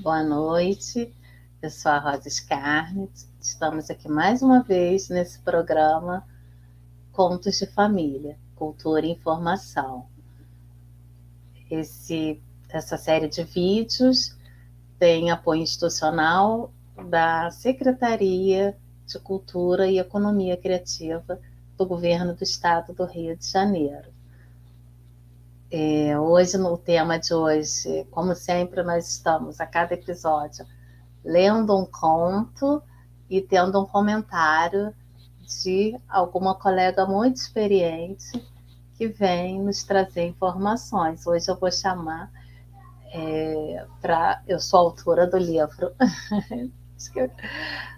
Boa noite, eu sou a Rosa Scarnett. Estamos aqui mais uma vez nesse programa Contos de Família, Cultura e Informação. Essa série de vídeos tem apoio institucional da Secretaria de Cultura e Economia Criativa do Governo do Estado do Rio de Janeiro. Hoje, no tema de hoje, como sempre, nós estamos a cada episódio lendo um conto e tendo um comentário de alguma colega muito experiente que vem nos trazer informações. Hoje eu vou chamar eu sou autora do livro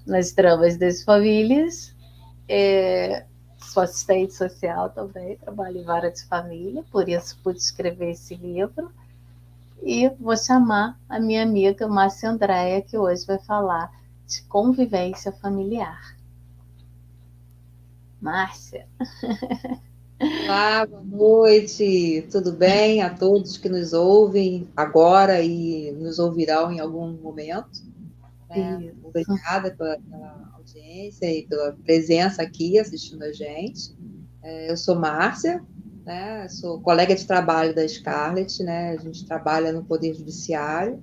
Nas Dramas das Famílias, sou assistente social também, trabalho em vara de família, por isso pude escrever esse livro. E vou chamar a minha amiga Márcia Andréia, que hoje vai falar de convivência familiar. Márcia. Olá, boa noite, tudo bem a todos que nos ouvem agora e nos ouvirão em algum momento, né? Obrigada pela audiência e pela presença aqui assistindo a gente. Eu sou Márcia, né? Sou colega de trabalho da Scarlett, né? A gente trabalha no Poder Judiciário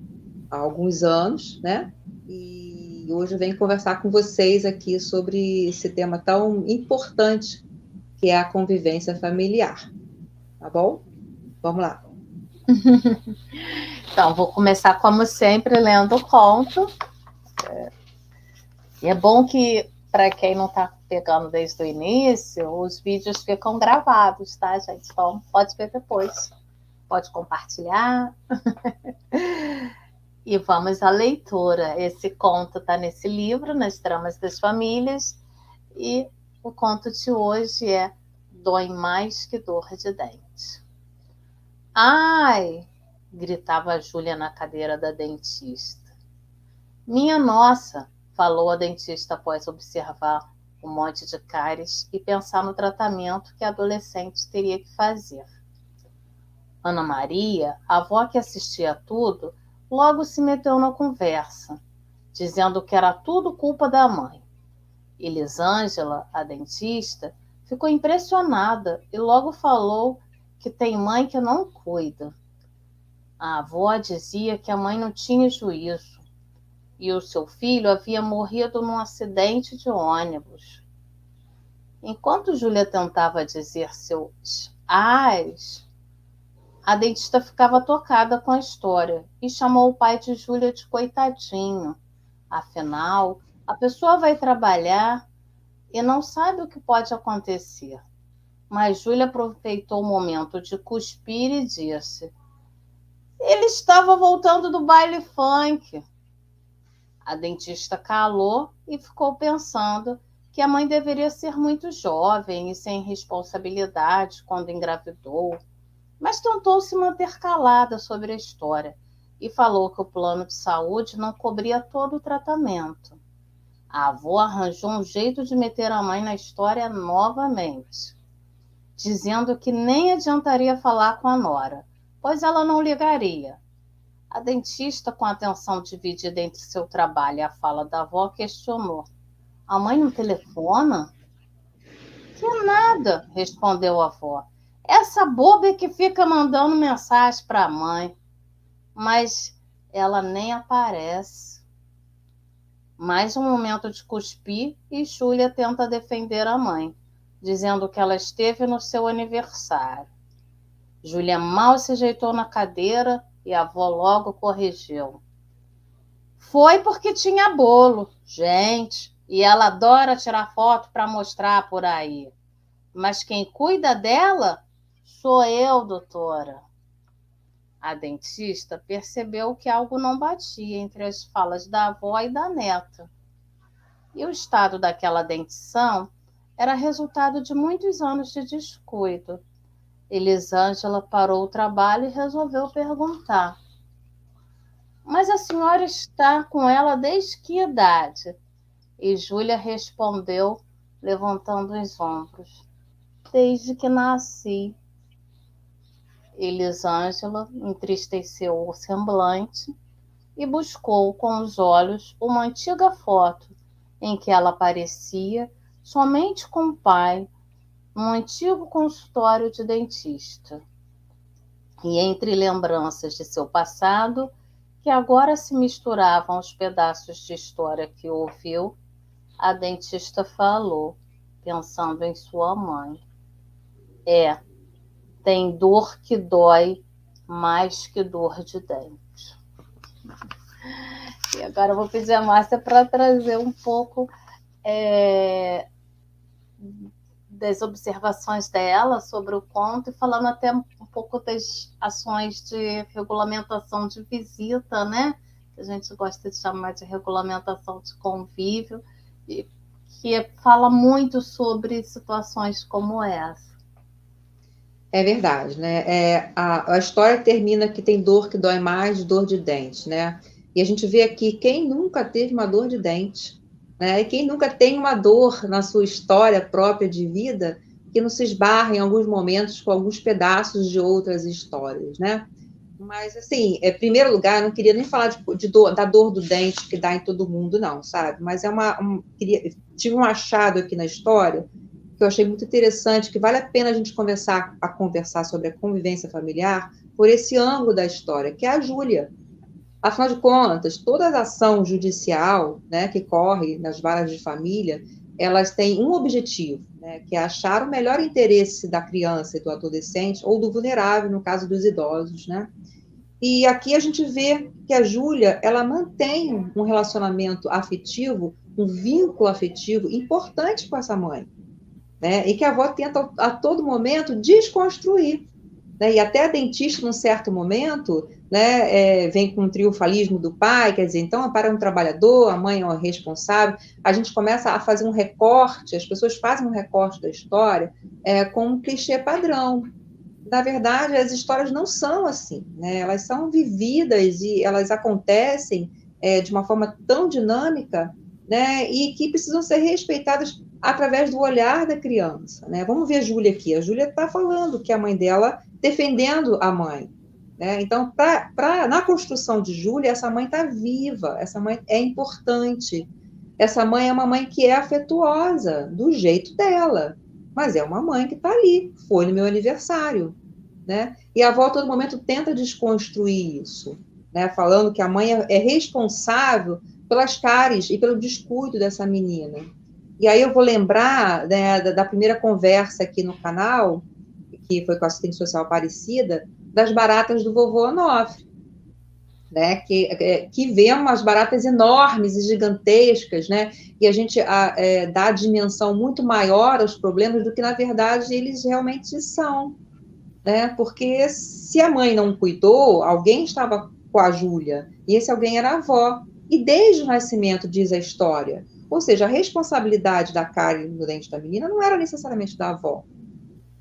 há alguns anos, né? E hoje eu venho conversar com vocês aqui sobre esse tema tão importante que é a convivência familiar. Tá bom? Vamos lá. Então, vou começar, como sempre, lendo o conto. E é bom que, para quem não está pegando desde o início, os vídeos ficam gravados, tá, gente? Então, pode ver depois. Pode compartilhar. E vamos à leitura. Esse conto está nesse livro, Nas Dramas das Famílias. E o conto de hoje é Dói Mais que Dor de Dente. Ai! Gritava a Júlia na cadeira da dentista. Minha nossa! Falou a dentista após observar um monte de cáries e pensar no tratamento que a adolescente teria que fazer. Ana Maria, a avó que assistia a tudo, logo se meteu na conversa, dizendo que era tudo culpa da mãe. Elisângela, a dentista, ficou impressionada e logo falou que tem mãe que não cuida. A avó dizia que a mãe não tinha juízo e o seu filho havia morrido num acidente de ônibus. Enquanto Júlia tentava dizer seus ais, a dentista ficava tocada com a história e chamou o pai de Júlia de coitadinho. Afinal, a pessoa vai trabalhar e não sabe o que pode acontecer. Mas Júlia aproveitou o momento de cuspir e disse: ele estava voltando do baile funk. A dentista calou e ficou pensando que a mãe deveria ser muito jovem e sem responsabilidade quando engravidou, mas tentou se manter calada sobre a história e falou que o plano de saúde não cobria todo o tratamento. A avó arranjou um jeito de meter a mãe na história novamente, dizendo que nem adiantaria falar com a nora, pois ela não ligaria. A dentista, com a atenção dividida entre seu trabalho e a fala da avó, questionou: a mãe não telefona? Que nada, respondeu a avó. Essa boba é que fica mandando mensagem para a mãe, mas ela nem aparece. Mais um momento de cuspir e Júlia tenta defender a mãe, dizendo que ela esteve no seu aniversário. Júlia mal se ajeitou na cadeira e a avó logo corrigiu. Foi porque tinha bolo, gente, e ela adora tirar foto para mostrar por aí. Mas quem cuida dela sou eu, doutora. A dentista percebeu que algo não batia entre as falas da avó e da neta. E o estado daquela dentição era resultado de muitos anos de descuido. Elisângela parou o trabalho e resolveu perguntar: mas a senhora está com ela desde que idade? E Júlia respondeu, levantando os ombros: desde que nasci. Elisângela entristeceu o semblante e buscou com os olhos uma antiga foto em que ela aparecia somente com o pai num antigo consultório de dentista. E entre lembranças de seu passado, que agora se misturavam aos pedaços de história que ouviu, a dentista falou, pensando em sua mãe. Tem dor que dói mais que dor de dente. E agora eu vou pedir a Márcia para trazer um pouco das observações dela sobre o conto e falando até um pouco das ações de regulamentação de visita, né? Que a gente gosta de chamar de regulamentação de convívio, e que fala muito sobre situações como essa. É verdade, né? A história termina que tem dor que dói mais de dor de dente, né? E a gente vê aqui quem nunca teve uma dor de dente, né? E quem nunca tem uma dor na sua história própria de vida que não se esbarra em alguns momentos com alguns pedaços de outras histórias, né? Mas, assim, em primeiro lugar, eu não queria nem falar de dor, da dor do dente que dá em todo mundo, não, sabe? Mas tive um achado aqui na história que eu achei muito interessante, que vale a pena a gente conversar sobre a convivência familiar por esse ângulo da história, que é a Júlia. Afinal de contas, toda a ação judicial, né, que corre nas varas de família, elas têm um objetivo, né, que é achar o melhor interesse da criança e do adolescente, ou do vulnerável, no caso dos idosos, né? E aqui a gente vê que a Júlia, ela mantém um relacionamento afetivo, um vínculo afetivo importante com essa mãe, né? E que a avó tenta a todo momento desconstruir, né? E até a dentista, num certo momento, né, vem com um triunfalismo do pai, quer dizer, então o pai é um trabalhador, a mãe é uma responsável, a gente começa a fazer um recorte, as pessoas fazem um recorte da história com um clichê padrão. Na verdade, as histórias não são assim, né? Elas são vividas e elas acontecem de uma forma tão dinâmica, né? E que precisam ser respeitadas através do olhar da criança, né? Vamos ver a Júlia aqui. A Júlia está falando que a mãe dela defendendo a mãe, né? Então, na construção de Júlia, essa mãe está viva, essa mãe é importante. Essa mãe é uma mãe que é afetuosa, do jeito dela, mas é uma mãe que está ali, foi no meu aniversário, né? E a avó, a todo momento, tenta desconstruir isso, né? Falando que a mãe é responsável pelas cáries e pelo descuido dessa menina. E aí eu vou lembrar, né, da primeira conversa aqui no canal, que foi com a assistente social Aparecida, das baratas do vovô Onofre, né, que vê umas baratas enormes e gigantescas, né, e a gente dá a dimensão muito maior aos problemas do que, na verdade, eles realmente são, né, porque se a mãe não cuidou, alguém estava com a Júlia, e esse alguém era a avó, e desde o nascimento, diz a história, ou seja, a responsabilidade da cárie no dente da menina não era necessariamente da avó,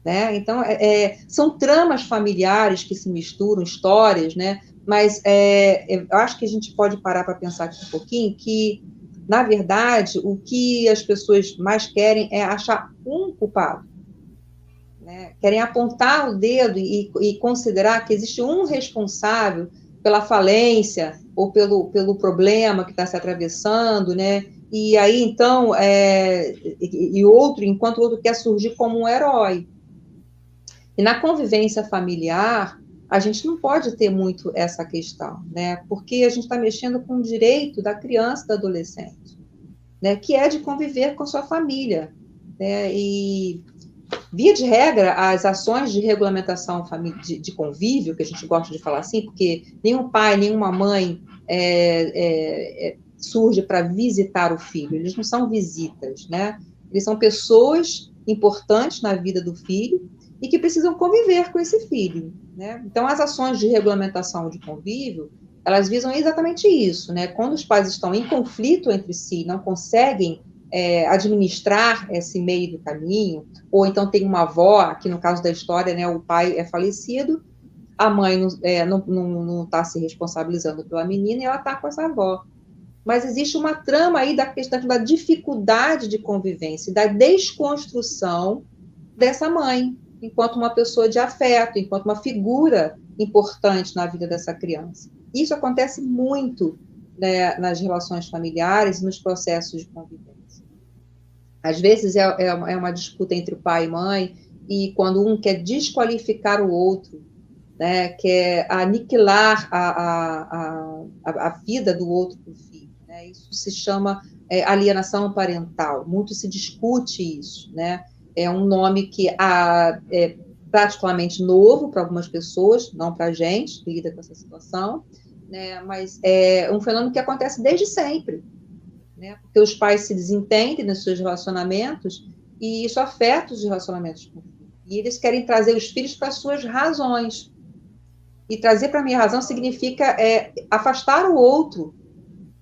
né? Então, são tramas familiares que se misturam, histórias, né? Mas eu acho que a gente pode parar para pensar aqui um pouquinho que, na verdade, o que as pessoas mais querem é achar um culpado, né? Querem apontar o dedo e considerar que existe um responsável pela falência ou pelo problema que está se atravessando, né? E aí, então, enquanto o outro quer surgir como um herói. E na convivência familiar, a gente não pode ter muito essa questão, né? Porque a gente está mexendo com o direito da criança e do adolescente, né? Que é de conviver com sua família, né? E, via de regra, as ações de regulamentação de convívio, que a gente gosta de falar assim, porque nenhum pai, nenhuma mãe surge para visitar o filho, eles não são visitas, né? Eles são pessoas importantes na vida do filho e que precisam conviver com esse filho, né? Então, as ações de regulamentação de convívio, elas visam exatamente isso, né? Quando os pais estão em conflito entre si, não conseguem administrar esse meio do caminho, ou então tem uma avó, aqui no caso da história, né, o pai é falecido, a mãe não está se responsabilizando pela menina e ela está com essa avó. Mas existe uma trama aí da questão da dificuldade de convivência, da desconstrução dessa mãe, enquanto uma pessoa de afeto, enquanto uma figura importante na vida dessa criança. Isso acontece muito, né, nas relações familiares e nos processos de convivência. Às vezes é uma disputa entre o pai e mãe, e quando um quer desqualificar o outro, né, quer aniquilar a vida do outro para o filho, né? Isso se chama alienação parental. Muito se discute isso, né? É um nome que é praticamente novo para algumas pessoas, não para a gente, que lida com essa situação, né? Mas é um fenômeno que acontece desde sempre, né? Porque os pais se desentendem nos seus relacionamentos e isso afeta os relacionamentos com o filho. E eles querem trazer os filhos para as suas razões. E trazer para a minha razão significa afastar o outro,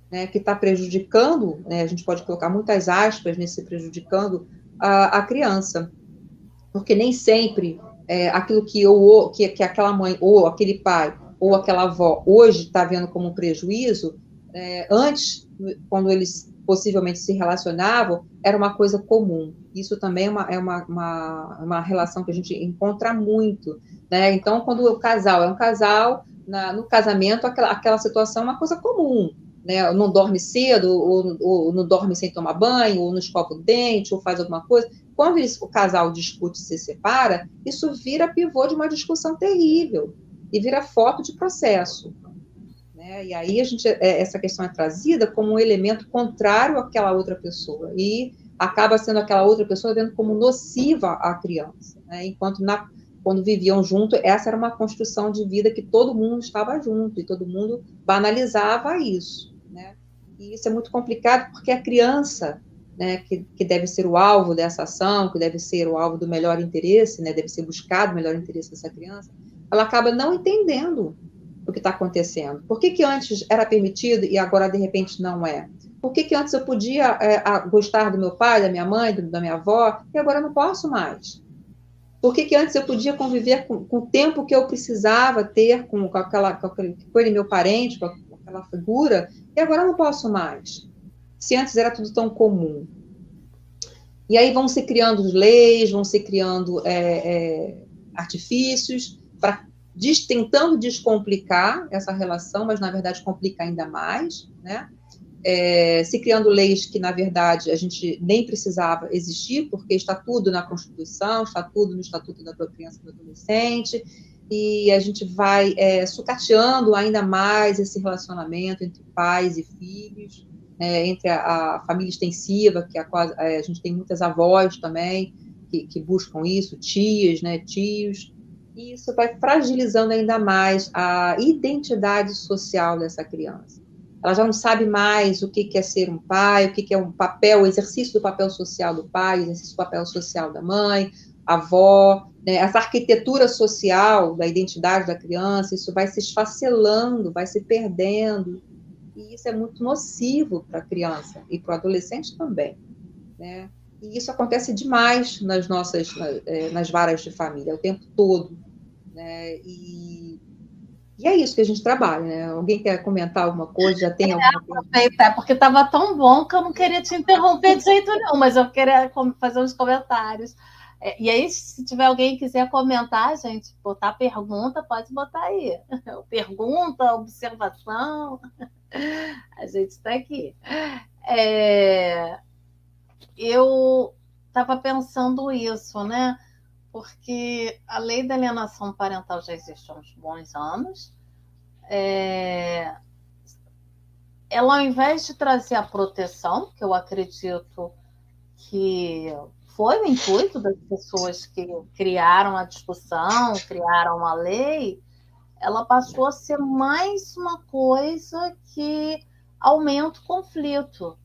né, que está prejudicando, né, a gente pode colocar muitas aspas nesse prejudicando a criança. Porque nem sempre aquilo que aquela mãe, ou aquele pai, ou aquela avó hoje está vendo como um prejuízo, antes, quando eles possivelmente se relacionavam, era uma coisa comum. Isso também é uma relação que a gente encontra muito, né? Então, quando o casal é um casal, no casamento, aquela situação é uma coisa comum, né? Não dorme cedo, ou não dorme sem tomar banho, ou não escova o dente, ou faz alguma coisa. Quando o casal discute e se separa, isso vira pivô de uma discussão terrível, e vira foco de processo. Né? E aí essa questão é trazida como um elemento contrário àquela outra pessoa, e acaba sendo aquela outra pessoa vendo como nociva à criança, né? Enquanto quando viviam junto, essa era uma construção de vida que todo mundo estava junto, e todo mundo banalizava isso, né? E isso é muito complicado, porque a criança, né, que deve ser o alvo dessa ação, que deve ser o alvo do melhor interesse, né, deve ser buscado o melhor interesse dessa criança, ela acaba não entendendo o que está acontecendo. Por que antes era permitido e agora, de repente, não é? Por que antes eu podia gostar do meu pai, da minha mãe, da minha avó, e agora eu não posso mais? Por que antes eu podia conviver com o tempo que eu precisava ter com aquele meu parente, com aquela figura, e agora eu não posso mais? Se antes era tudo tão comum. E aí vão se criando leis, vão se criando artifícios para tentando descomplicar essa relação, mas na verdade complica ainda mais, né? Se criando leis que, na verdade, a gente nem precisava existir, porque está tudo na Constituição, está tudo no Estatuto da Criança e do Adolescente, e a gente vai sucateando ainda mais esse relacionamento entre pais e filhos, entre a família extensiva, que a gente tem muitas avós também que buscam isso, tias, né, tios, e isso vai fragilizando ainda mais a identidade social dessa criança. Ela já não sabe mais o que é ser um pai, o que é um papel, o exercício do papel social do pai, o exercício do papel social da mãe, avó, né? Essa arquitetura social da identidade da criança, isso vai se esfacelando, vai se perdendo, e isso é muito nocivo para a criança e para o adolescente também, né? E isso acontece demais nas varas de família, o tempo todo, né? E é isso que a gente trabalha, né? Alguém quer comentar alguma coisa? Já tem alguma coisa? Aproveitar, porque estava tão bom que eu não queria te interromper de jeito nenhum, mas eu queria fazer uns comentários. E aí, se tiver alguém que quiser comentar, gente, botar pergunta, pode botar aí. Pergunta, observação, a gente está aqui. Eu estava pensando isso, né? Porque a lei da alienação parental já existe há uns bons anos. Ela, ao invés de trazer a proteção, que eu acredito que foi o intuito das pessoas que criaram a discussão, criaram a lei, ela passou a ser mais uma coisa que aumenta o conflito,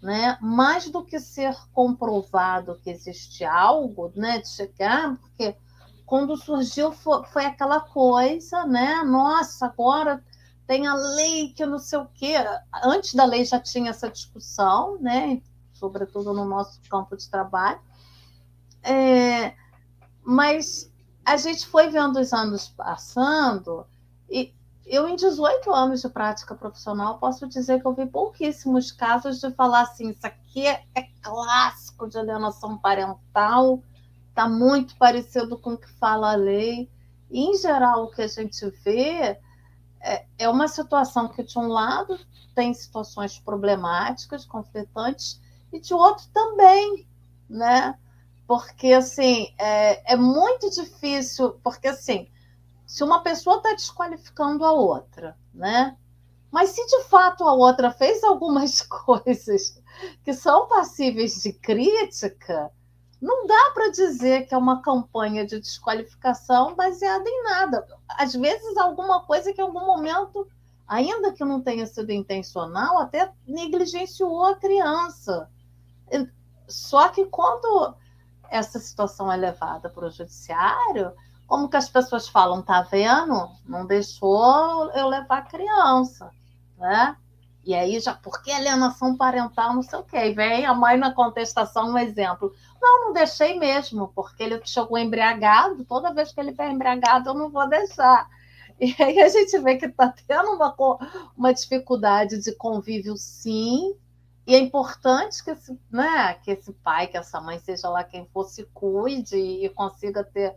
né? Mais do que ser comprovado que existe algo, né? De chegar, porque quando surgiu foi aquela coisa, né? Nossa, agora tem a lei que não sei o quê. Antes da lei já tinha essa discussão, né? Sobretudo no nosso campo de trabalho. Mas a gente foi vendo os anos passando, e eu, em 18 anos de prática profissional, posso dizer que eu vi pouquíssimos casos de falar assim, isso aqui é clássico de alienação parental, está muito parecido com o que fala a lei. E, em geral, o que a gente vê é uma situação que, de um lado, tem situações problemáticas, conflitantes, e de outro também, né? Porque, assim, é muito difícil, porque, assim, se uma pessoa está desqualificando a outra, né? Mas se de fato a outra fez algumas coisas que são passíveis de crítica, não dá para dizer que é uma campanha de desqualificação baseada em nada. Às vezes, alguma coisa que em algum momento, ainda que não tenha sido intencional, até negligenciou a criança. Só que quando essa situação é levada para o judiciário, como que as pessoas falam, tá vendo? Não deixou eu levar a criança, né? E aí já, porque alienação parental, não sei o quê. E vem a mãe na contestação, um exemplo. Não deixei mesmo, porque ele chegou embriagado, toda vez que ele vem embriagado, eu não vou deixar. E aí a gente vê que está tendo uma dificuldade de convívio, sim, e é importante que esse pai, que essa mãe, seja lá quem for, se cuide e consiga ter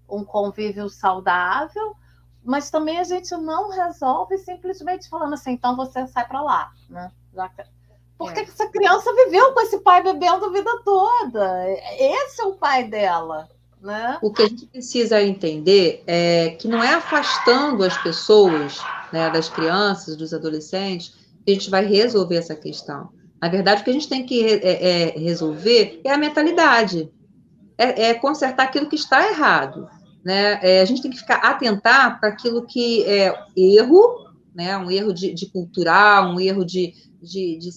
um convívio saudável, mas também a gente não resolve simplesmente falando assim, então você sai para lá, né? Porque essa criança viveu com esse pai bebendo a vida toda. Esse é o pai dela, né? O que a gente precisa entender é que não é afastando as pessoas, né, das crianças, dos adolescentes, que a gente vai resolver essa questão. Na verdade, o que a gente tem que resolver é a mentalidade, consertar aquilo que está errado, né? A gente tem que atentar para aquilo que é erro, né? Um erro de cultural, um erro de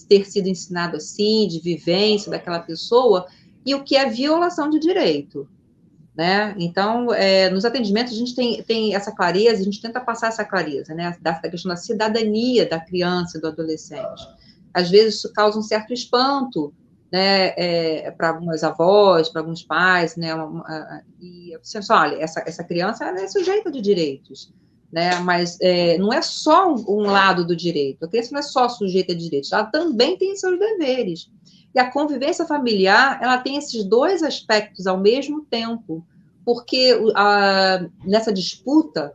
ter sido ensinado assim, de vivência daquela pessoa, e o que é violação de direito. Né? Então, nos atendimentos, a gente tem essa clareza, a gente tenta passar essa clareza, né? Da questão da cidadania da criança e do adolescente. Às vezes, isso causa um certo espanto, né? Para algumas avós, para alguns pais, né? E você pensa, olha, essa criança ela é sujeita de direitos, né? Mas não é só um lado do direito, a criança não é só sujeita de direitos, ela também tem seus deveres. E a convivência familiar, ela tem esses dois aspectos ao mesmo tempo, porque nessa disputa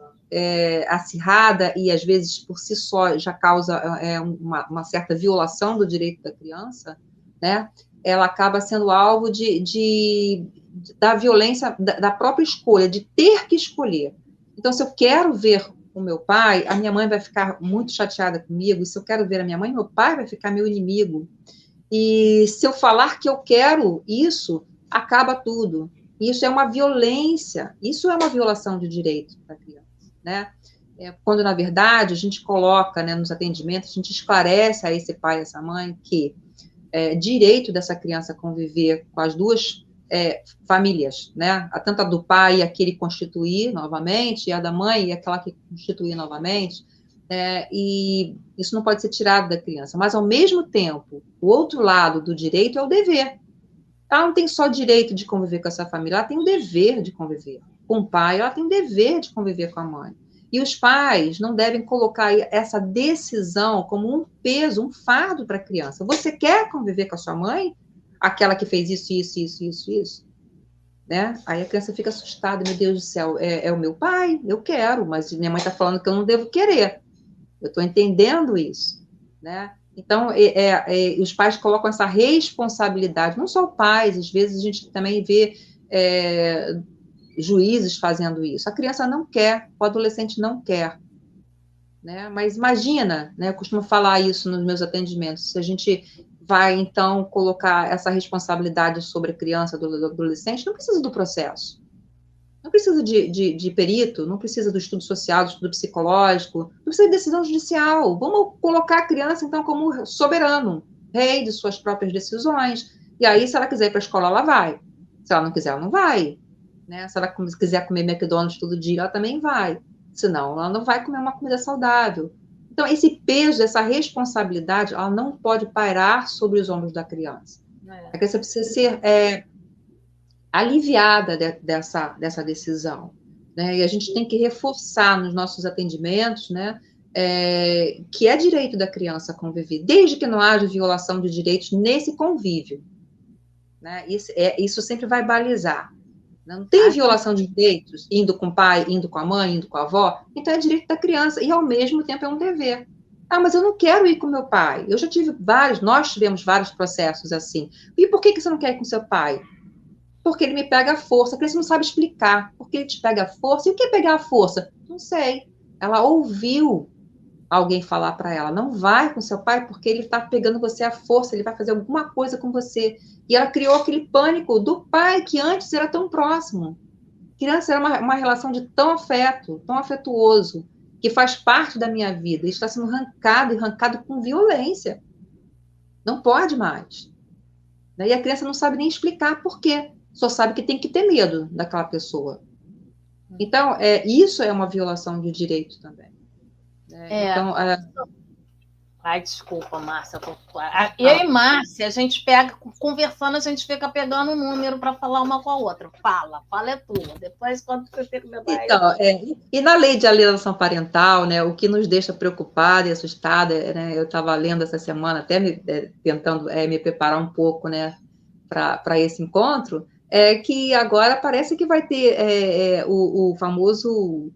acirrada e, às vezes, por si só, já causa uma certa violação do direito da criança, né? Ela acaba sendo alvo da violência, da própria escolha, de ter que escolher. Então, se eu quero ver o meu pai, a minha mãe vai ficar muito chateada comigo, e se eu quero ver a minha mãe, meu pai vai ficar meu inimigo. E se eu falar que eu quero isso, acaba tudo. Isso é uma violência, isso é uma violação de direito da criança, né? Quando, na verdade, a gente coloca, né, nos atendimentos, a gente esclarece a esse pai e essa mãe que direito dessa criança conviver com as duas famílias, né? Tanto a do pai e a que ele constituir novamente, e a da mãe e aquela que constituir novamente, e isso não pode ser tirado da criança, mas, ao mesmo tempo, o outro lado do direito é o dever. Ela não tem só direito de conviver com essa família, ela tem o dever de conviver com o pai, ela tem o dever de conviver com a mãe. E os pais não devem colocar essa decisão como um peso, um fardo para a criança. Você quer conviver com a sua mãe? Aquela que fez isso, né? Aí a criança fica assustada, meu Deus do céu, é o meu pai? Eu quero, mas minha mãe está falando que eu não devo querer. Eu estou entendendo isso, né? Então, os pais colocam essa responsabilidade, não só pais, às vezes a gente também vê juízes fazendo isso. A criança não quer, o adolescente não quer, né? Mas imagina, né? Eu costumo falar isso nos meus atendimentos, se a gente vai, então, colocar essa responsabilidade sobre a criança, do adolescente, não precisa do processo. Não precisa de perito, não precisa do estudo social, do estudo psicológico, não precisa de decisão judicial. Vamos colocar a criança, então, como soberano, rei de suas próprias decisões. E aí, se ela quiser ir para a escola, ela vai. Se ela não quiser, ela não vai. Né? Se ela quiser comer McDonald's todo dia, ela também vai. Senão, ela não vai comer uma comida saudável. Então, esse peso, essa responsabilidade, ela não pode pairar sobre os ombros da criança. A criança precisa ser aliviada dessa decisão, né? E a gente tem que reforçar nos nossos atendimentos, né, que é direito da criança conviver, desde que não haja violação de direitos nesse convívio, né? Isso sempre vai balizar. Não tem violação de direitos, indo com o pai, indo com a mãe, indo com a avó. Então é direito da criança e, ao mesmo tempo, é um dever. Ah, mas eu não quero ir com meu pai. Eu já tive nós tivemos vários processos assim. E por que você não quer ir com seu pai? Porque ele me pega à força. A criança não sabe explicar. Por que ele te pega à força? E o que é pegar à força? Não sei. Ela ouviu alguém falar para ela, não vai com seu pai porque ele está pegando você à força, ele vai fazer alguma coisa com você. E ela criou aquele pânico do pai que antes era tão próximo. Criança era uma relação de tão afeto, tão afetuoso, que faz parte da minha vida. Isso está sendo arrancado e arrancado com violência. Não pode mais. E a criança não sabe nem explicar por quê. Só sabe que tem que ter medo daquela pessoa. Então, isso é uma violação de direito também. Então, ai, desculpa, Márcia. Eu e Márcia, a gente pega, conversando, a gente fica pegando um número para falar uma com a outra. Fala é tua. Depois, quando você terminar. Então, e na lei de alienação parental, né, o que nos deixa preocupada e assustada, né, eu estava lendo essa semana, até tentando me preparar um pouco, né, para esse encontro, é que agora parece que vai ter o famoso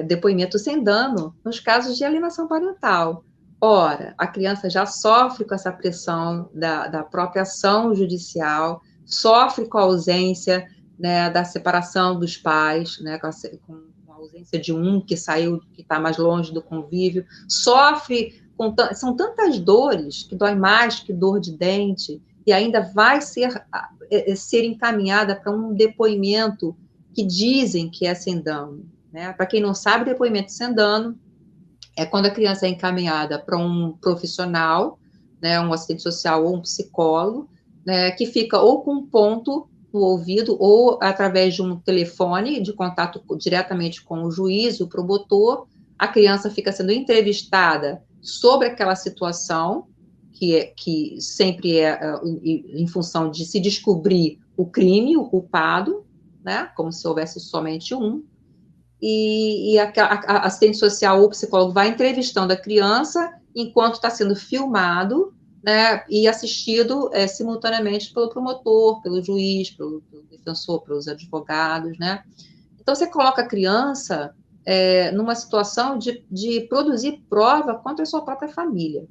depoimento sem dano nos casos de alienação parental. Ora, a criança já sofre com essa pressão da própria ação judicial, sofre com a ausência, né, da separação dos pais, né, com a ausência de um que saiu, que está mais longe do convívio, sofre são tantas dores, que dói mais que dor de dente, e ainda vai ser encaminhada para um depoimento que dizem que é sem dano. Né? Para quem não sabe, depoimento sem dano é quando a criança é encaminhada para um profissional, né, um assistente social ou um psicólogo, né, que fica ou com um ponto no ouvido ou através de um telefone de contato diretamente com o juiz, o promotor, a criança fica sendo entrevistada sobre aquela situação, que sempre é em função de se descobrir o crime, o culpado, né, como se houvesse somente um, e a assistente social ou psicólogo vai entrevistando a criança enquanto está sendo filmado, né, e assistido simultaneamente pelo promotor, pelo juiz, pelo defensor, pelos advogados, né. Então, você coloca a criança numa situação de produzir prova contra a sua própria família.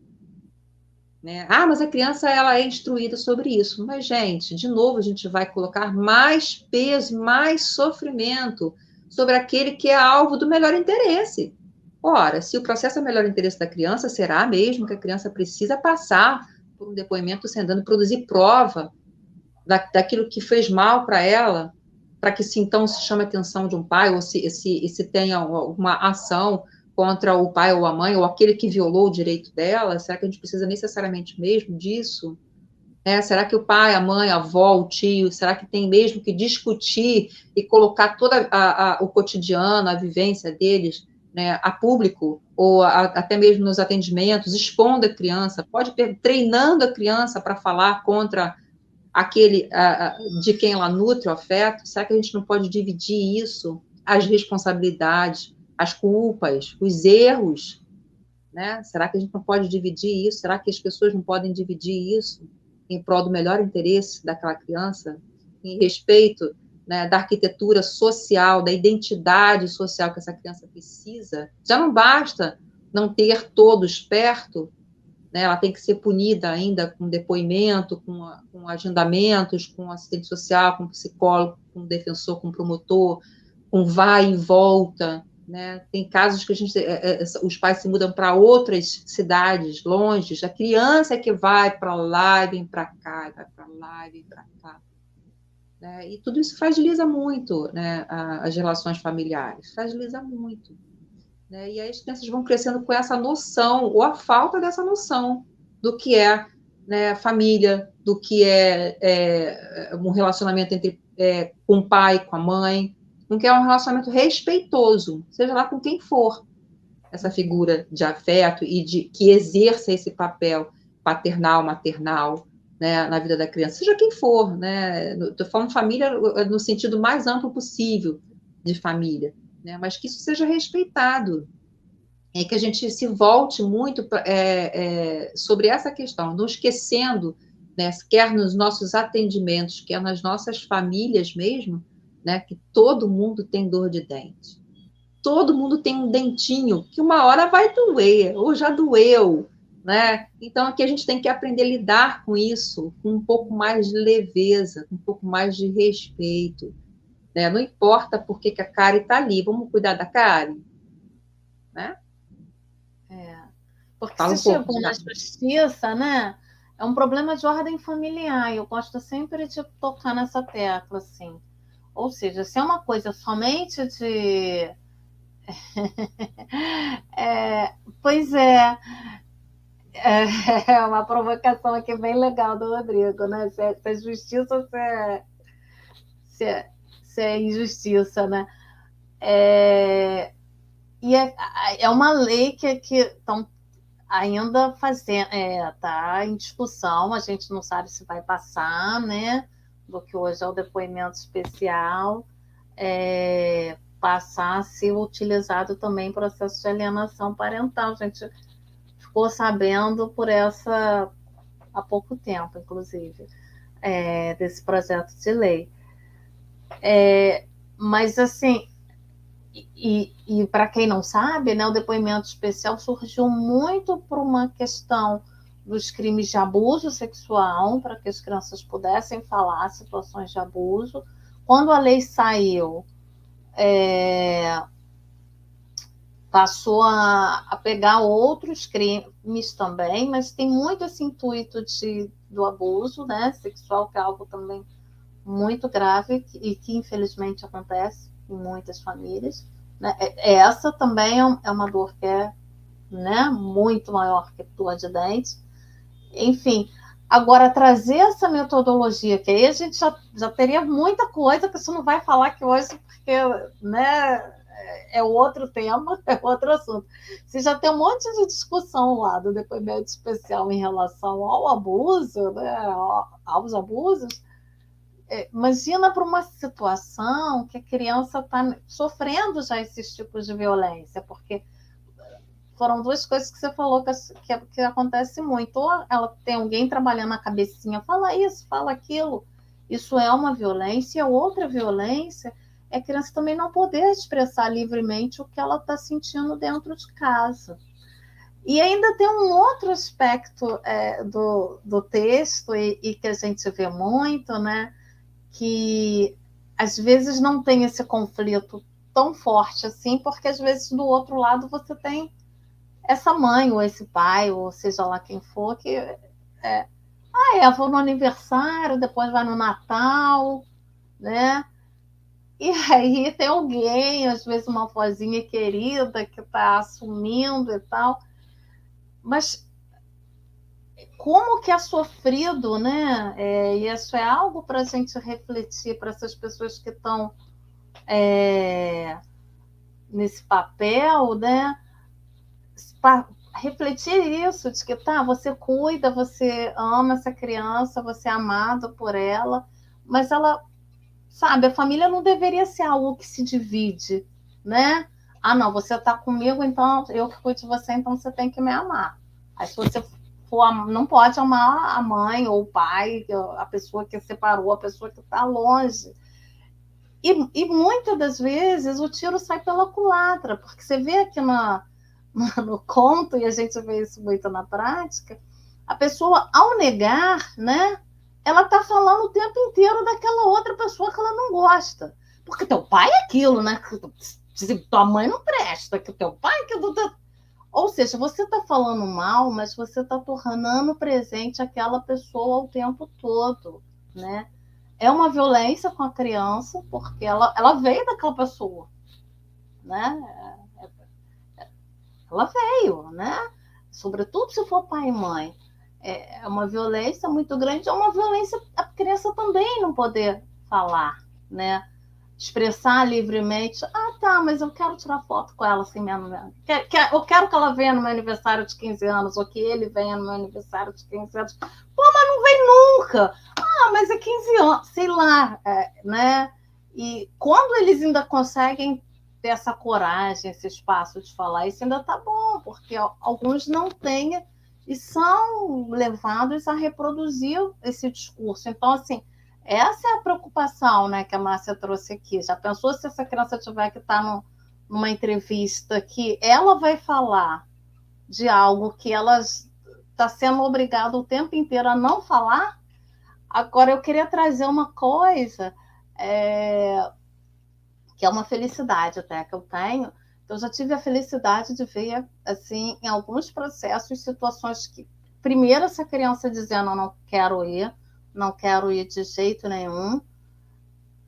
Né? Ah, mas a criança ela é instruída sobre isso. Mas, gente, de novo, a gente vai colocar mais peso, mais sofrimento sobre aquele que é alvo do melhor interesse. Ora, se o processo é o melhor interesse da criança, será mesmo que a criança precisa passar por um depoimento sem dano, produzir prova daquilo que fez mal para ela, para que então se chame a atenção de um pai, ou se tenha uma ação contra o pai ou a mãe, ou aquele que violou o direito dela? Será que a gente precisa necessariamente mesmo disso? Será que o pai, a mãe, a avó, o tio, será que tem mesmo que discutir e colocar todo o cotidiano, a vivência deles, né, a público, ou até mesmo nos atendimentos, expondo a criança, treinando a criança para falar contra aquele de quem ela nutre o afeto? Será que a gente não pode dividir isso, as responsabilidades, as culpas, os erros, né? Será que a gente não pode dividir isso? Será que as pessoas não podem dividir isso em prol do melhor interesse daquela criança, em respeito, né, da arquitetura social, da identidade social que essa criança precisa? Já não basta não ter todos perto, né? Ela tem que ser punida ainda com depoimento, com agendamentos, com assistente social, com psicólogo, com defensor, com promotor, com vai e volta, né? Tem casos que os pais se mudam para outras cidades longe, a criança é que vai para lá e vem para cá, vai para lá e vem para cá. Né? E tudo isso fragiliza muito, né, as relações familiares, fragiliza muito. Né? E aí as crianças vão crescendo com essa noção, ou a falta dessa noção, do que é, né, família, do que é um relacionamento com o pai, com a mãe, do que é um relacionamento respeitoso, seja lá com quem for, essa figura de afeto e que exerça esse papel paternal, maternal, né, na vida da criança, seja quem for. Né? Estou falando família no sentido mais amplo possível de família. Né, mas que isso seja respeitado, que a gente se volte muito sobre essa questão, não esquecendo né, quer nos nossos atendimentos, quer nas nossas famílias mesmo, né, que todo mundo tem dor de dente. Todo mundo tem um dentinho que uma hora vai doer, ou já doeu, né? Então aqui a gente tem que aprender a lidar com isso com um pouco mais de leveza, com um pouco mais de respeito, né? Não importa por que a cárie está ali, vamos cuidar da cárie, né? Porque Fala se um pouco, chegou na Diana. justiça, né? É um problema de ordem familiar. Eu gosto sempre de tocar nessa tecla, assim. Ou seja, se é uma coisa somente de. Pois é, é uma provocação aqui bem legal do Rodrigo, né? Se é justiça ou se é injustiça, né? E é uma lei que estão ainda fazendo, está em discussão, a gente não sabe se vai passar, né? Do que hoje é o depoimento especial, passar a ser utilizado também em processo de alienação parental. A gente ficou sabendo por essa há pouco tempo, inclusive, desse projeto de lei. Mas, assim, e para quem não sabe, né, o depoimento especial surgiu muito por uma questão dos crimes de abuso sexual, para que as crianças pudessem falar situações de abuso. Quando a lei saiu, passou a pegar outros crimes também, mas tem muito esse intuito do abuso, né, sexual, que é algo também muito grave e que infelizmente acontece em muitas famílias. Né? Essa também é uma dor que é, né, muito maior que a dor de dente. Enfim, agora trazer essa metodologia, que aí a gente já teria muita coisa que você não vai falar aqui hoje, porque, né, é outro tema, é outro assunto. Você já tem um monte de discussão lá do depoimento especial em relação ao abuso, né, aos abusos. Imagina para uma situação que a criança está sofrendo já esses tipos de violência, porque foram duas coisas que você falou que acontece muito. Ou ela tem alguém trabalhando na cabecinha, fala isso, fala aquilo. Isso é uma violência. E a outra violência é a criança também não poder expressar livremente o que ela está sentindo dentro de casa. E ainda tem um outro aspecto do texto e que a gente vê muito, né? Que às vezes não tem esse conflito tão forte assim, porque às vezes do outro lado você tem essa mãe ou esse pai, ou seja lá quem for, que vou no aniversário, depois vai no Natal, né? E aí tem alguém, às vezes uma vozinha querida que está assumindo e tal, mas como que é sofrido, né? E isso é algo para a gente refletir para essas pessoas que estão nesse papel, né? Refletir isso, de que você cuida, você ama essa criança, você é amado por ela, mas ela, sabe, a família não deveria ser algo que se divide, né? Ah, não, você está comigo, então eu que cuido de você, então você tem que me amar. Aí se você não pode amar a mãe ou o pai, a pessoa que separou, a pessoa que está longe. E muitas das vezes o tiro sai pela culatra, porque você vê aqui no conto, e a gente vê isso muito na prática, a pessoa, ao negar, né, ela está falando o tempo inteiro daquela outra pessoa que ela não gosta. Porque teu pai é aquilo, né? Tua mãe não presta, que teu pai... Ou seja, você está falando mal, mas você está tornando presente aquela pessoa o tempo todo, né? É uma violência com a criança, porque ela veio daquela pessoa, né? Ela veio, né? Sobretudo se for pai e mãe. É uma violência muito grande, é uma violência a criança também não poder falar, né? Expressar livremente. Ah, tá, mas eu quero tirar foto com ela assim mesmo. Eu quero que ela venha no meu aniversário de 15 anos, ou que ele venha no meu aniversário de 15 anos. Pô, mas não vem nunca. Ah, mas é 15 anos, sei lá, né? E quando eles ainda conseguem ter essa coragem, esse espaço de falar, isso ainda tá bom, porque alguns não têm e são levados a reproduzir esse discurso. Então, assim, essa é a preocupação, né, que a Márcia trouxe aqui. Já pensou se essa criança tiver que estar numa entrevista que ela vai falar de algo que ela está sendo obrigada o tempo inteiro a não falar? Agora, eu queria trazer uma coisa que é uma felicidade até que eu tenho. Eu já tive a felicidade de ver, assim, em alguns processos, situações que, primeiro, essa criança dizendo, não quero ir de jeito nenhum,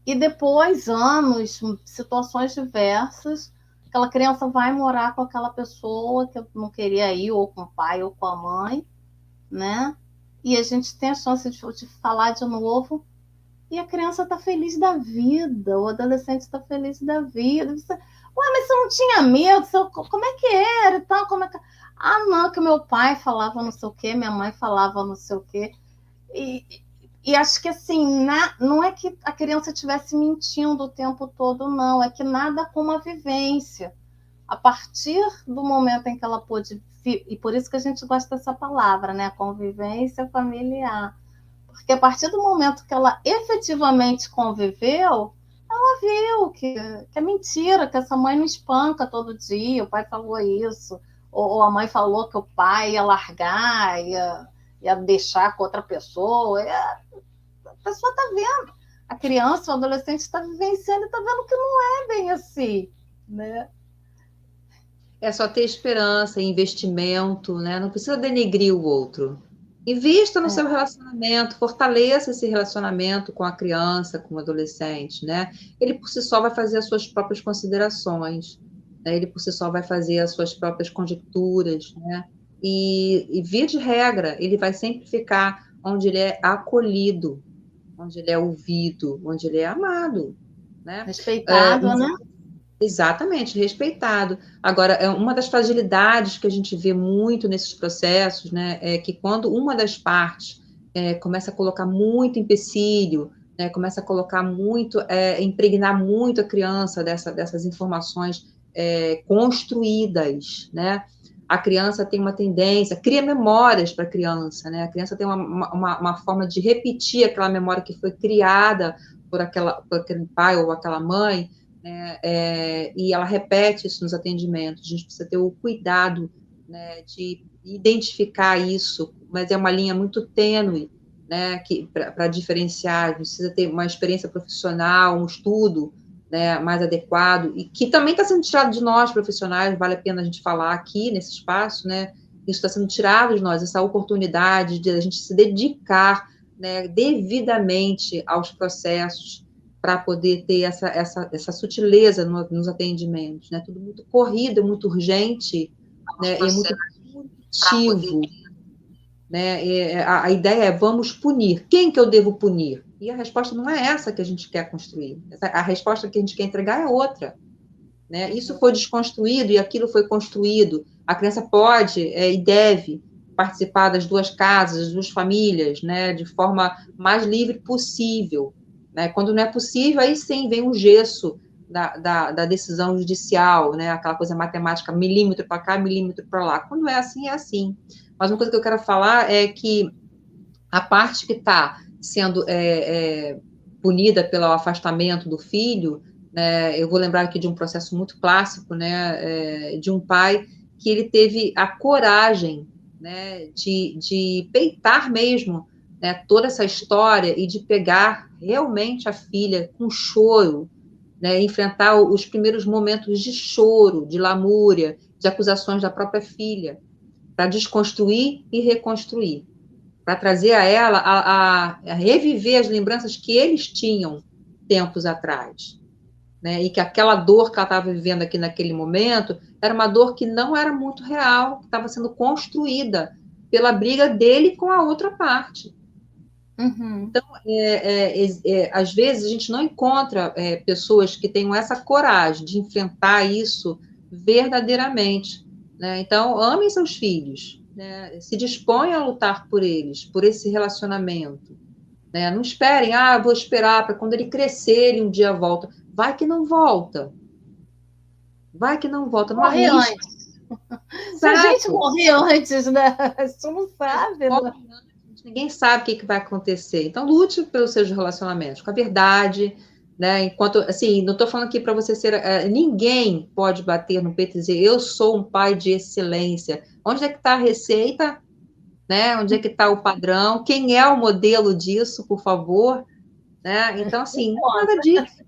e depois, anos, situações diversas, aquela criança vai morar com aquela pessoa que não queria ir, ou com o pai, ou com a mãe, né? E a gente tem a chance de falar de novo, e a criança está feliz da vida, o adolescente está feliz da vida. Você, mas você não tinha medo? Como é que era e tal? Como é que... Ah, não, que meu pai falava não sei o quê, minha mãe falava não sei o quê. E acho que, assim, não é que a criança estivesse mentindo o tempo todo, não. É que nada como a vivência. A partir do momento em que ela pôde... E por isso que a gente gosta dessa palavra, né? Convivência familiar. Porque a partir do momento que ela efetivamente conviveu, ela viu que é mentira, que essa mãe não espanca todo dia, o pai falou isso, ou a mãe falou que o pai ia largar, ia deixar com outra pessoa. A pessoa está vendo, a criança, o adolescente está vivenciando e está vendo que não é bem assim, né? É só ter esperança, investimento, né? Não precisa denegrir o outro. Invista no seu relacionamento, fortaleça esse relacionamento com a criança, com o adolescente, né? Ele por si só vai fazer as suas próprias considerações, né? Ele por si só vai fazer as suas próprias conjecturas, né? E via de regra, ele vai sempre ficar onde ele é acolhido, onde ele é ouvido, onde ele é amado, né? Respeitado, né? Exatamente, respeitado. Agora, uma das fragilidades que a gente vê muito nesses processos, né, é que quando uma das partes começa a colocar muito empecilho, né, começa a colocar muito, impregnar muito a criança dessas informações construídas, né, a criança tem uma tendência, cria memórias para a criança, né, a criança tem uma forma de repetir aquela memória que foi criada por aquele pai ou aquela mãe, e ela repete isso nos atendimentos. A gente precisa ter o cuidado, né, de identificar isso, mas é uma linha muito tênue, né, para diferenciar. A gente precisa ter uma experiência profissional, um estudo, né, mais adequado, e que também está sendo tirado de nós, profissionais, vale a pena a gente falar aqui nesse espaço, né, isso está sendo tirado de nós, essa oportunidade de a gente se dedicar, né, devidamente aos processos, para poder ter essa sutileza nos atendimentos, né? Tudo muito corrido, muito urgente, né? E muito punitivo, né? A ideia é vamos punir. Quem que eu devo punir? E a resposta não é essa que a gente quer construir. A resposta que a gente quer entregar é outra, né? Isso foi desconstruído e aquilo foi construído. A criança pode e deve participar das duas casas, das duas famílias, né? De forma mais livre possível. Né? Quando não é possível, aí sim vem o gesso da decisão judicial, né? Aquela coisa matemática, milímetro para cá, milímetro para lá. Quando é assim, é assim. Mas uma coisa que eu quero falar é que a parte que está sendo punida pelo afastamento do filho, né? Eu vou lembrar aqui de um processo muito clássico, né? De um pai que ele teve a coragem, né? de peitar mesmo, né, toda essa história e de pegar realmente a filha com choro, né, enfrentar os primeiros momentos de choro, de lamúria, de acusações da própria filha, para desconstruir e reconstruir, para trazer a ela a reviver as lembranças que eles tinham tempos atrás, né, e que aquela dor que ela estava vivendo aqui naquele momento era uma dor que não era muito real, que estava sendo construída pela briga dele com a outra parte. Uhum. Então, às vezes, a gente não encontra pessoas que tenham essa coragem de enfrentar isso verdadeiramente, né? Então, amem seus filhos, né? Se disponham a lutar por eles, por esse relacionamento, né? Não esperem, vou esperar para quando ele crescer, ele um dia volta. Vai que não volta. Vai que não volta, não Morre arrisca. antes. Se a gente morrer antes, né? Você não sabe, né? Ninguém sabe o que vai acontecer. Então, lute pelos seus relacionamentos, com a verdade, né? Enquanto, assim, não estou falando aqui para você ser... ninguém pode bater no peito e dizer, eu sou um pai de excelência. Onde é que está a receita? Né? Onde é que está o padrão? Quem é o modelo disso, por favor? Né? Então, assim, nada disso.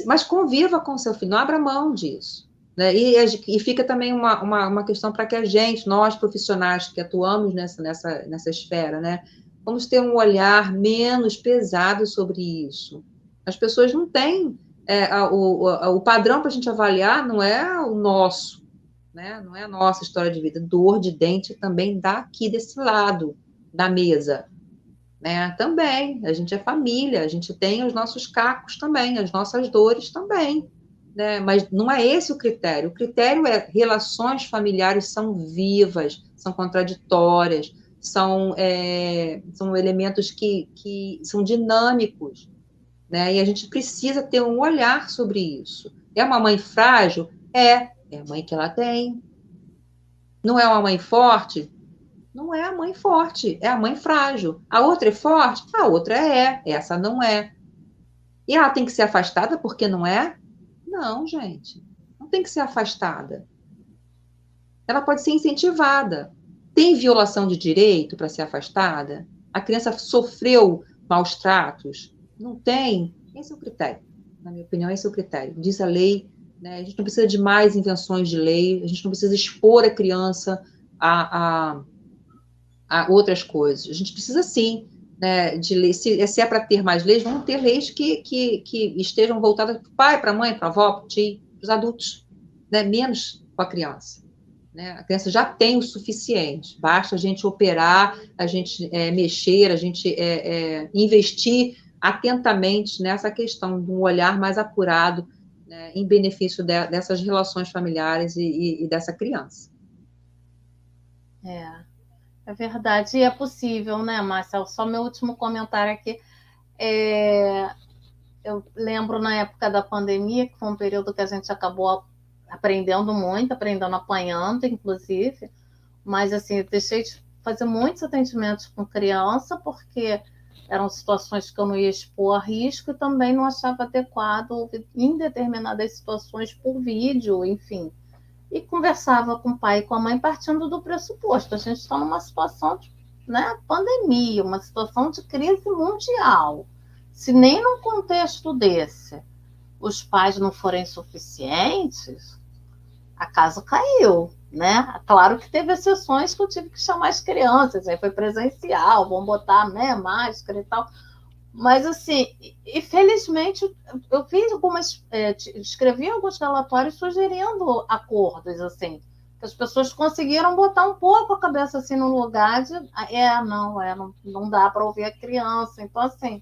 Mas conviva com o seu filho, não abra mão disso. Né? E fica também uma questão para que a gente, nós profissionais que atuamos nessa esfera, né, vamos ter um olhar menos pesado sobre isso. As pessoas não têm o padrão para a gente avaliar, não é o nosso, né? Não é a nossa história de vida. Dor de dente também dá aqui desse lado da mesa. Né? Também, a gente é família, a gente tem os nossos cacos também, as nossas dores também, né? Mas não é esse o critério é relações familiares são vivas, são contraditórias, são elementos que são dinâmicos, né? E a gente precisa ter um olhar sobre isso. É uma mãe frágil? É a mãe que ela tem. Não é uma mãe forte? Não é a mãe forte, é a mãe frágil. A outra é forte? A outra essa não é. E ela tem que ser afastada porque não é? Não, gente. Não tem que ser afastada. Ela pode ser incentivada. Tem violação de direito para ser afastada? A criança sofreu maus tratos? Não tem? Esse é o critério. Na minha opinião, esse é o critério. Diz a lei, né? A gente não precisa de mais invenções de lei, a gente não precisa expor a criança a outras coisas. A gente precisa, sim, né, de lei. Se é para ter mais leis, vamos ter leis que estejam voltadas para o pai, para a mãe, para a avó, para o tio, para os adultos, né, menos com a criança. Né? A criança já tem o suficiente, basta a gente operar, a gente mexer, a gente investir atentamente nessa questão de um olhar mais apurado, né, em benefício dessas relações familiares e dessa criança. É verdade, e é possível, né, Márcia? Só meu último comentário aqui. Eu lembro na época da pandemia, que foi um período que a gente acabou aprendendo muito, aprendendo apanhando, inclusive, mas assim, eu deixei de fazer muitos atendimentos com criança, porque eram situações que eu não ia expor a risco e também não achava adequado em determinadas situações por vídeo, enfim. E conversava com o pai e com a mãe partindo do pressuposto. A gente está numa situação de pandemia, uma situação de crise mundial. Se nem num contexto desse os pais não forem suficientes, a casa caiu, né? Claro que teve exceções que eu tive que chamar as crianças, aí foi presencial, vamos botar, né, máscara e tal. Mas, assim, infelizmente, eu fiz escrevi alguns relatórios sugerindo acordos, assim, que as pessoas conseguiram botar um pouco a cabeça, assim, no lugar de, não dá para ouvir a criança. Então, assim,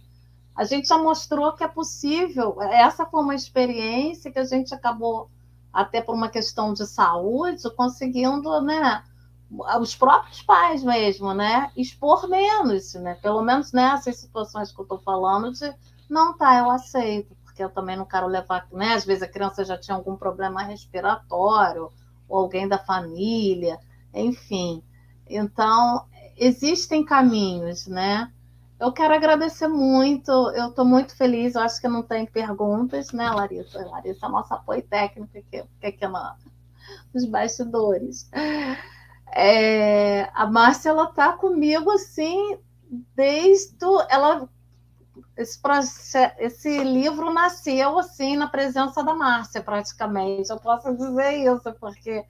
a gente já mostrou que é possível. Essa foi uma experiência que a gente acabou, até por uma questão de saúde, conseguindo, né, os próprios pais mesmo, né, expor menos, né, pelo menos nessas situações que eu estou falando de, não, tá, eu aceito, porque eu também não quero levar, né, às vezes a criança já tinha algum problema respiratório, ou alguém da família, enfim. Então, existem caminhos, né. Eu quero agradecer muito, eu estou muito feliz, eu acho que não tem perguntas, né, Larissa? Larissa é nosso apoio técnico aqui nos bastidores. A Márcia, ela está comigo, assim, esse livro nasceu, assim, na presença da Márcia, praticamente. Eu posso dizer isso, porque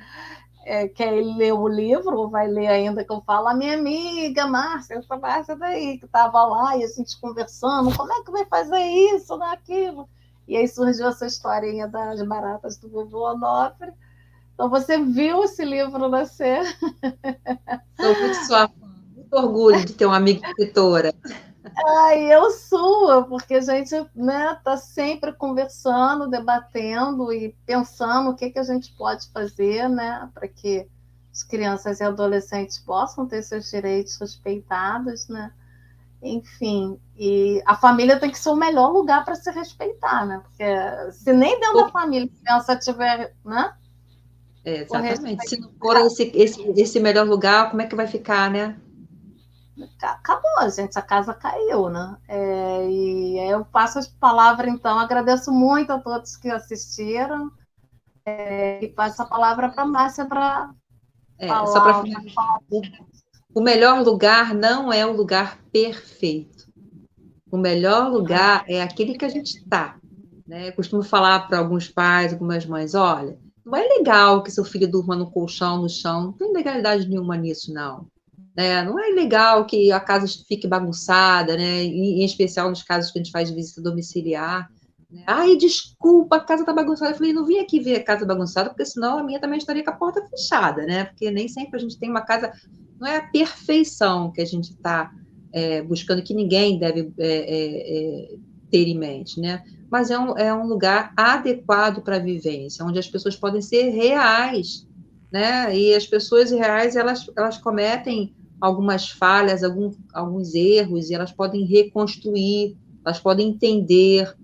quem lê o livro, vai ler ainda que eu falo, a minha amiga Márcia, essa Márcia daí, que estava lá, e a gente conversando, como é que vai fazer isso, daquilo? E aí surgiu essa historinha das baratas do vovô Onofre. Então, você viu esse livro nascer? Sou muito sua fã, muito orgulho de ter uma amiga escritora. Eu sua, porque a gente, né, tá sempre conversando, debatendo e pensando o que a gente pode fazer, né, para que as crianças e adolescentes possam ter seus direitos respeitados, né? Enfim, e a família tem que ser o melhor lugar para se respeitar, né? Porque se nem dentro da família a criança tiver, né? Exatamente. Se não for esse melhor lugar, como é que vai ficar, né? Acabou, gente, a casa caiu, né? E aí eu passo as palavras, então, agradeço muito a todos que assistiram, e passo a palavra para a Márcia para Só para falar. finalizar. O melhor lugar não é o lugar perfeito. O melhor lugar é aquele que a gente está. Né? Eu costumo falar para alguns pais, algumas mães, olha, não é legal que seu filho durma no colchão, no chão, não tem legalidade nenhuma nisso, não. Né? Não é legal que a casa fique bagunçada, né? Em especial nos casos que a gente faz de visita domiciliar. Né? Ai, desculpa, a casa está bagunçada. Eu falei, não vim aqui ver a casa bagunçada, porque senão a minha também estaria com a porta fechada, né? Porque nem sempre a gente tem uma casa. Não é a perfeição que a gente está buscando, que ninguém deve ter em mente, né? Mas é um lugar adequado para a vivência, onde as pessoas podem ser reais, né? E as pessoas reais, elas cometem algumas falhas, alguns erros, e elas podem reconstruir, elas podem entender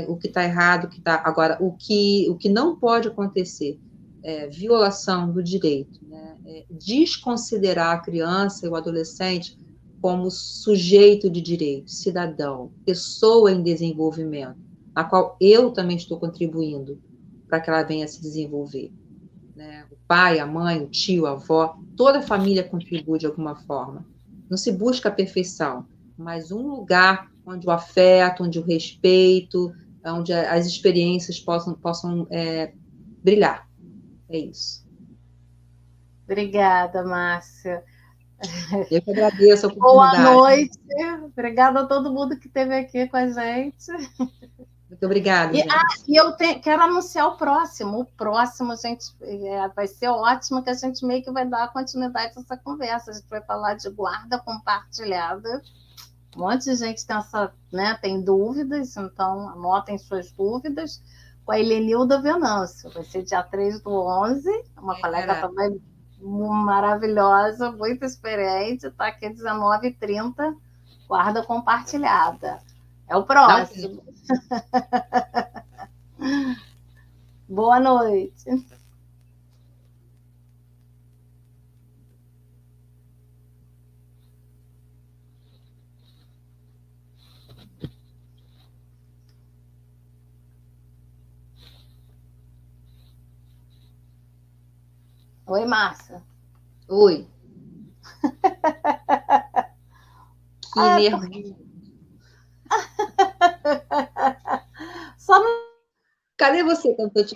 o que está errado, o que está... Agora, o que não pode acontecer é violação do direito, né? Desconsiderar a criança e o adolescente como sujeito de direito, cidadão, pessoa em desenvolvimento, a qual eu também estou contribuindo para que ela venha a se desenvolver. Né? O pai, a mãe, o tio, a avó, toda a família contribui de alguma forma. Não se busca a perfeição, mas um lugar onde o afeto, onde o respeito, onde as experiências possam brilhar. É isso. Obrigada, Márcia. Eu que agradeço a oportunidade. Boa noite. Obrigada a todo mundo que esteve aqui com a gente. Muito obrigada, gente. E eu quero anunciar o próximo. O próximo, gente, vai ser ótimo, que a gente meio que vai dar continuidade a essa conversa. A gente vai falar de guarda compartilhada. Um monte de gente tem dúvidas, então anotem suas dúvidas. Com a Helenilda Venâncio. Vai ser dia 3/11. Uma colega também maravilhosa, muito experiente. Está aqui às 19h30. Guarda compartilhada. É o próximo. Boa noite. Oi, Márcia. Oi. Que nervoso. Só não... Cadê você quando eu te